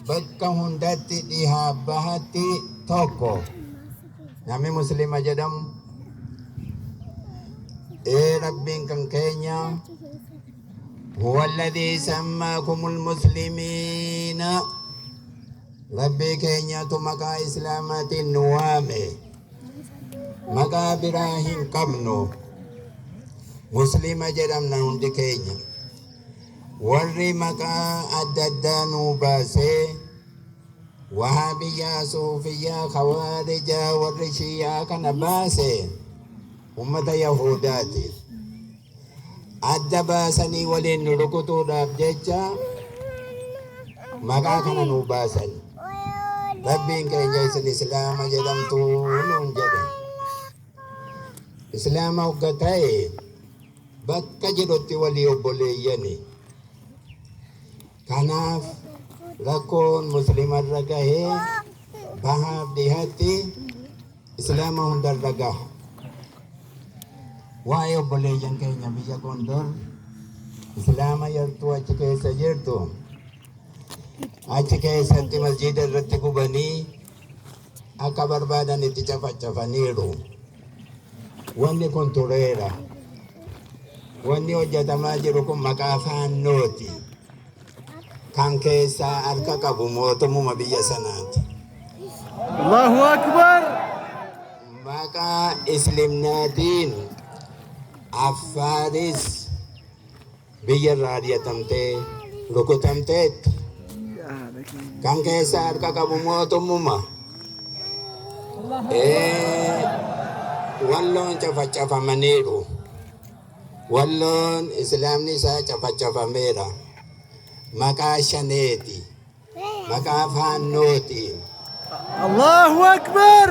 bakka hundatti dhihaa bahatti tokko namni muslima jedhamu rabbiin kan keenya huwa alladhii sammaakumul muslimiina rabbii keenyatu maqaa islaamaatiin nu waame maqaa biraa hin qabnu muslima jedhamna hundi keenya warri maqaa adda addaa nu baasee wahabiyyaa suufiyyaa khawaarijaa warri shiyaa kana baase ummata yahudaati adda baasanii waliin nu rukutuudhaaf jecha maqaa kana nu baasan rabbiin keenya isin islaama jedhamtu nuun jedhe islaama hogga ta'e bakka jedhutti walii obboleeyyani kanaaf rakkoon muslimarra gahee bahaaf dhihatti islaama hundarra gaha waa'ee obboleeyyan keenya biyya Gondor islaama yartuu achi keessa jirtu achi keessatti masjiida irratti gubanii akka barbaadan itti cafacafaniiru wanni kun tureera wanni hojjetamaa jiru kun maqaa faannooti kan keessaa harka qabu mootummaa biyya sanaati. Allahu Akbar! Maqaa islimnaatiin Affaaris biyya irraa ari'atamtee rukutamteetti kan keessaa harka qabu mootummaa walloon cafacafamaniiru walloon islaamni isaa cafacafameera maqaa shaneeti maqaa faannooti. Allahu Akbar!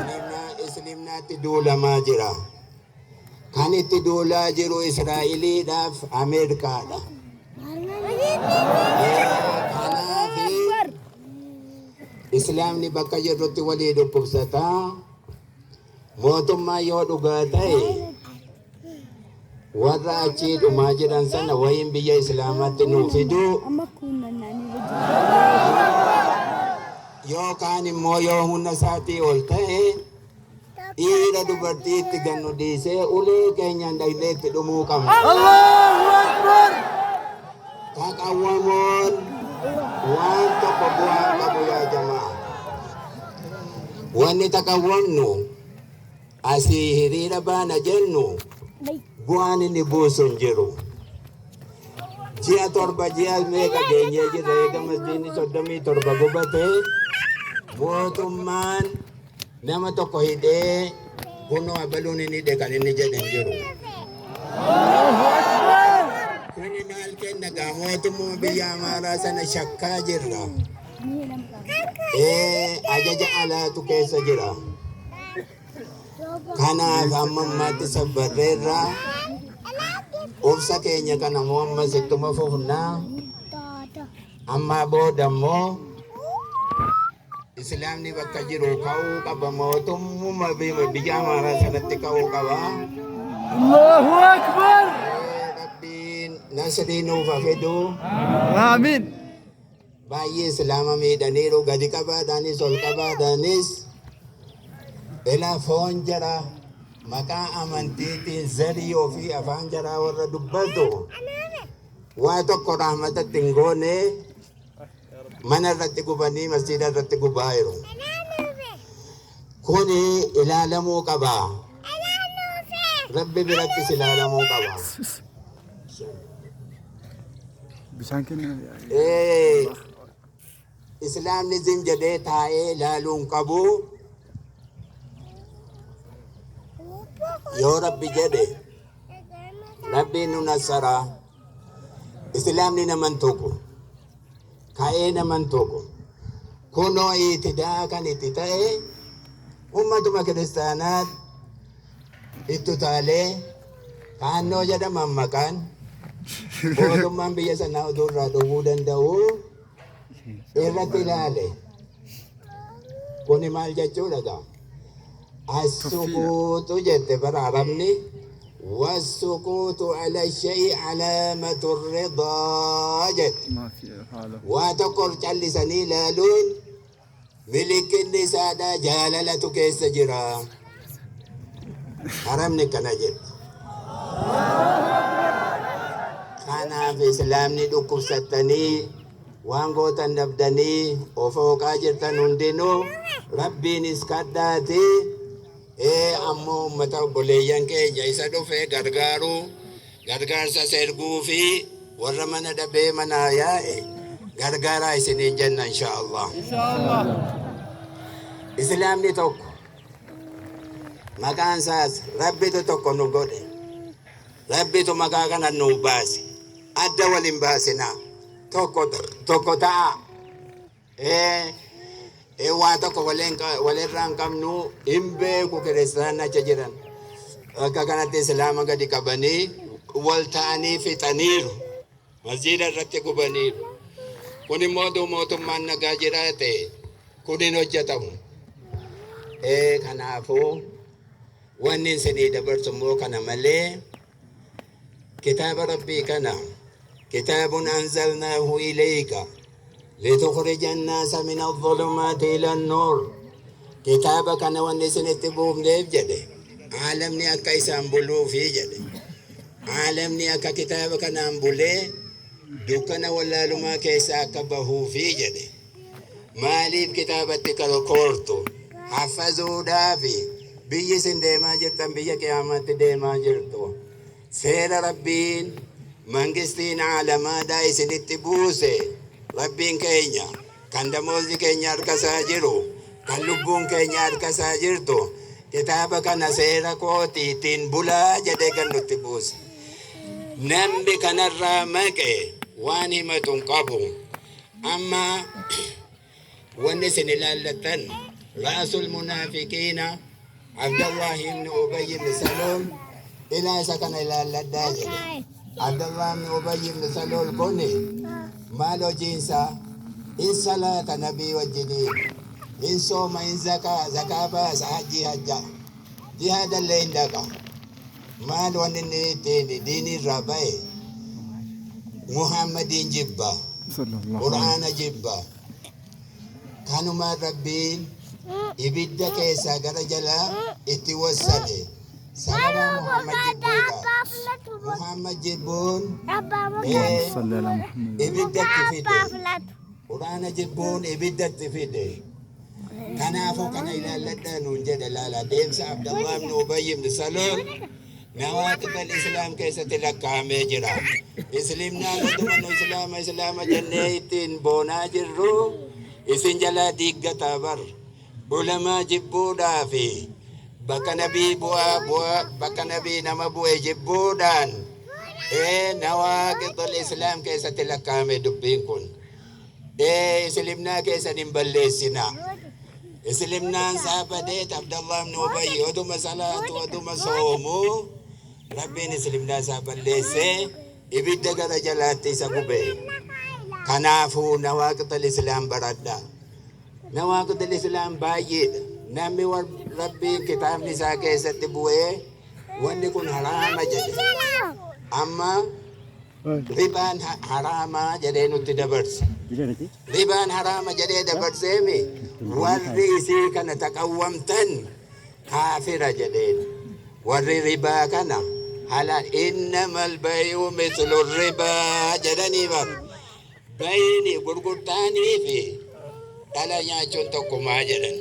Islimnaatti duulamaa jira kan itti duulaa jiru Israa'eliidhaaf Ameerikaadha. Kanaaf islaamni bakka jirrutti walii dhukkubsataa mootummaa yoo dhugaa ta'e warra achii dhumaa jiran sana wayin biyya islaamaatti nuu fiduu yookaan immoo yoo humna isaatii ol ta'e dhiira dubartiitti gannu dhiisee ulee keenyaan dhaqnee itti dhumuu qabna. Allahu Akbar! Taqawwamoon waan tokko bu'aa qabu yaa jamaa. Wanni taqawwamnu asii hiriira baana jennu bu'aan inni buusu hin jiru. Ji'a torba ji'a meeqa geenyee jirra eega masjiidni 37 gubatee mootummaan nama tokko hidhee kunoo abaluun inni hidhe kan inni jedhe hin jiru. Kuni maal kenna gaa mootummaa biyya Amaaraa sana shakkaa jirra. Ajaja alaatu keessa jira. Kanaaf amma ammaatti sabbarreerraa obsa keenya kana moo ammas ittuma fufnaa ammaa booda immoo islaamni bakka jiru ka'uu qaba mootummaa biyya Amaaraa sanatti ka'uu qaba. Allahu Akbar! Rabbiin nasrii nuuf fidu. Amiin! Baay'ee islaama miidhaniiru gadi qabaadhaanis ol qabaadhaanis ila foon jara maqaa amantiitiin zarii ofii afaan jaraa warra dubbatu waa tokko rahmatatti hin goone mana irratti gubanii masjiida irratti gubaa jiru. Kuni ilaalamuu qaba. Rabbi birattis ilaalamuu qaba. Islaamni zin jedhee taa'ee ilaaluun qabu. Yoo Rabbi jedhe Rabbiin nu nassara. Islaamni naman tokko ka'ee naman tokko kunoo itidaa kan itti ta'e ummatuma kiristaanaat itti taalee kaannoo jedhaman maqaan mootummaan biyya sanaa oduu irraa dhowwuu danda'u irratti ilaale. Kuni maal jechuudha gaa? As sukuutu jette bara Arabni والسكوت على الشيء علامة الرضا جد ما في حاله. واتقر جلسني لالون ملك النساء جاللة كيس جرا حرمني كنجد خانا في إسلامني دوكو ستني وانغو تندبدني وفوق أجرتن هندنو ربي نسكداتي ammoo uummata obboleeyyan keenya isa dhufee gargaarsa serguu fi warra mana dhabee manaa yaa'e gargaaraa isiniin jenna inshaallah. Islaamni tokko maqaan isaas rabbitu tokko nu godhe rabbitu maqaa kana nu baase adda waliin baasinaa tokko ta'a. Waa tokko walirraan qabnu hin beeku kiristaanni achi jiran akka kanatti islaama gadi qabanii wal ta'anii fixaniiru masjiida irratti gubaniiru. Kun immoo mootummaan nagaa jiraate kun hin hojjetamu. Kanaafuu wanni isinii dabarsu immoo kana malee kitaaba rabbii kana kitaabun anzalnaahu ilayka لتخرج الناس من الظلمات إلى النور كتابك أنا والنسن اتبوهم ليف جده عالمني أكا يسامبلو في جده عالمني أكا كتابك أنا أمبولي دوكنا ولا لما كيسا أكبهو في جده مالي بكتابتك الكورتو حفظوا دافي بيي سن ديما جرتن بيي قيامات ديما جرتو سير ربين منغستين عالما دايسن اتبوسي Rabbiin keenya kan damoonni keenya harkasaa jiru kan lubbuun keenya harkasaa jirtu kitaaba kana seera kootiitiin bulaa jedhee kan nutti buuse. Namni kanarraa maqe waan himatu hin qabu. Amma wanni isin ilaallatan raasul munaafiqiina Abdallahi ibn Ubayy ibn Salool ilaa isa kana ilaalladhaa jedhe. Abdallahi ibn Ubayy ibn Salool kuni maal hojiinsa in salaata nabii wajjiniin in sooma in zakaa baasa hajjii hajja jihaadallee hin dhaqa. Maal wanni inni ittiin diinirraa ba'e Muhammadiin jibba Qur'aana jibba. Kanumaan rabbiin ibidda keessaa gara jalaa itti wassane sababa Muhammad jibbuun ibiddatti fide Qur'aana jibbuun ibiddatti fide. Kanaafuu kana ilaalladhaa nuun jedhe laala deemsa Abdallah ibn Ubayy ibn Salool nawaaqibal islaam keessatti lakkaa'amee jira. Islimnaan dhumannu islaama jennee ittiin boonaa jirru isin jalaa diiggataa bar ulamaa jibbuudhaa fi bakka nabii nama bu'e jibbuudhaan nawaaqibal islaam keessatti lakkaa'ame dubbiin kun. Islimnaa keessan hin balleessinaa. Islimnaan saafadeet Abdallah ibn Ubayy oduma salaatu oduma soomu rabbiin islimnaa isaa balleessee ibidda gara jalaatti isa gube. Kanaafuu nawaaqibal islaam baradha. Nawaaqibal islaam baay'eedha. Namni rabbiin kitaabni isaa keessatti bu'ee wanni kun haraama jedhe amma ribaan haraamaa jedhee nutti dabarse. Ribaan haraama jedhee dabarseemi warri isii kana taqawwamtan kaafira jedheen. Warri ribaa kana halal innamal bay'u mithlu ribaa jedhanii bar bayni gurgurtaanii fi dhala nyaachuun tokkumaa jedhan.